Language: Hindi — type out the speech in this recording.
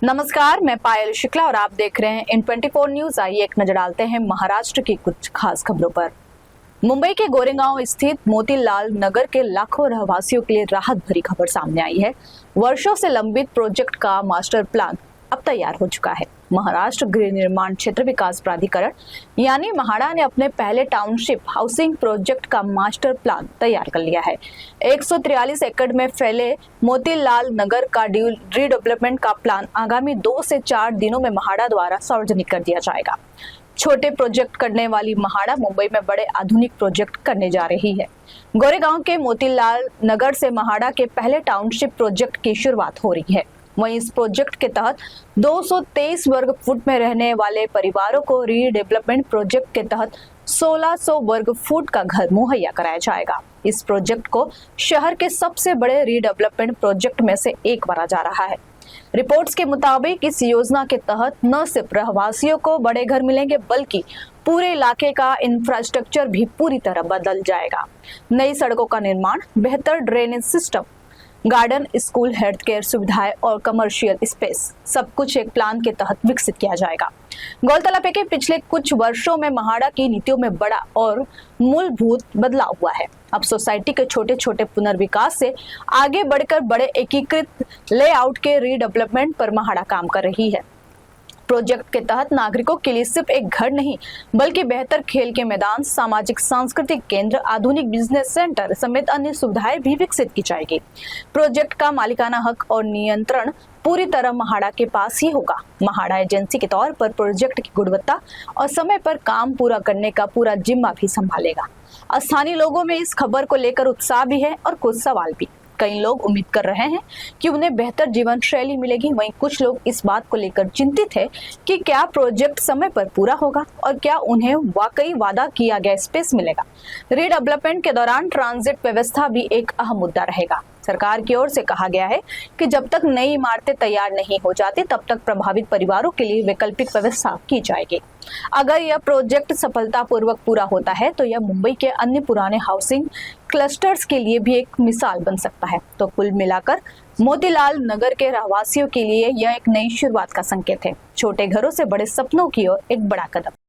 नमस्कार, मैं पायल शुक्ला और आप देख रहे हैं इन 24 न्यूज। आइए एक नजर डालते हैं महाराष्ट्र की कुछ खास खबरों पर। मुंबई के गोरेगांव स्थित मोतीलाल नगर के लाखों रहवासियों के लिए राहत भरी खबर सामने आई है। वर्षों से लंबित प्रोजेक्ट का मास्टर प्लान अब तैयार हो चुका है। महाराष्ट्र गृह निर्माण क्षेत्र विकास प्राधिकरण यानी महाडा ने अपने पहले टाउनशिप हाउसिंग प्रोजेक्ट का मास्टर प्लान तैयार कर लिया है। 143 एकड़ में फैले मोतीलाल नगर का रीडेवलपमेंट का प्लान आगामी 2 से 4 दिनों में महाडा द्वारा सार्वजनिक कर दिया जाएगा। छोटे प्रोजेक्ट करने वाली महाडा मुंबई में बड़े आधुनिक प्रोजेक्ट करने जा रही है। गोरेगांव के मोतीलाल नगर से महाडा के पहले टाउनशिप प्रोजेक्ट की शुरुआत हो रही है। वहीं इस प्रोजेक्ट के तहत 223 वर्ग फुट में रहने वाले परिवारों को रीडेवलपमेंट प्रोजेक्ट के तहत 1600 वर्ग फुट का घर मुहैया कराया जाएगा। इस प्रोजेक्ट को शहर के सबसे बड़े रीडेवलपमेंट प्रोजेक्ट में से एक माना जा रहा है। रिपोर्ट्स के मुताबिक इस योजना के तहत न सिर्फ रहवासियों को बड़े घर मिलेंगे बल्कि पूरे इलाके का इंफ्रास्ट्रक्चर भी पूरी तरह बदल जाएगा। नई सड़कों का निर्माण, बेहतर drainage system, garden, school, health care सुविधाएं और कमर्शियल स्पेस सब कुछ एक प्लान के तहत विकसित किया जाएगा। गौरतलब है कि पिछले कुछ वर्षों में महाडा की नीतियों में बड़ा और मूलभूत बदलाव हुआ है। अब सोसाइटी के छोटे छोटे पुनर्विकास से आगे बढ़कर बड़े एकीकृत लेआउट के रीडेवलपमेंट पर महाडा काम कर रही है। प्रोजेक्ट के तहत नागरिकों के लिए सिर्फ एक घर नहीं बल्कि बेहतर खेल के मैदान, सामाजिक सांस्कृतिक केंद्र, आधुनिक बिजनेस सेंटर समेत अन्य सुविधाएं भी विकसित की जाएगी। प्रोजेक्ट का मालिकाना हक और नियंत्रण पूरी तरह महाडा के पास ही होगा। महाडा एजेंसी के तौर पर प्रोजेक्ट की गुणवत्ता और समय पर काम पूरा करने का पूरा जिम्मा भी संभालेगा। स्थानीय लोगों में इस खबर को लेकर उत्साह भी है और कुछ सवाल भी। कई लोग उम्मीद कर रहे हैं कि उन्हें बेहतर जीवन शैली मिलेगी, वहीं कुछ लोग इस बात को लेकर चिंतित है कि क्या प्रोजेक्ट समय पर पूरा होगा और क्या उन्हें वाकई वादा किया गया स्पेस मिलेगा। रीडेवलपमेंट के दौरान ट्रांजिट व्यवस्था भी एक अहम मुद्दा रहेगा। सरकार की ओर से कहा गया है कि जब तक नई इमारतें तैयार नहीं हो जाती तब तक प्रभावित परिवारों के लिए वैकल्पिक व्यवस्था की जाएगी। अगर यह प्रोजेक्ट सफलतापूर्वक पूरा होता है तो यह मुंबई के अन्य पुराने हाउसिंग क्लस्टर्स के लिए भी एक मिसाल बन सकता है। तो कुल मिलाकर मोतीलाल नगर के रहवासियों के लिए यह एक नई शुरुआत का संकेत है। छोटे घरों से बड़े सपनों की ओर एक बड़ा कदम।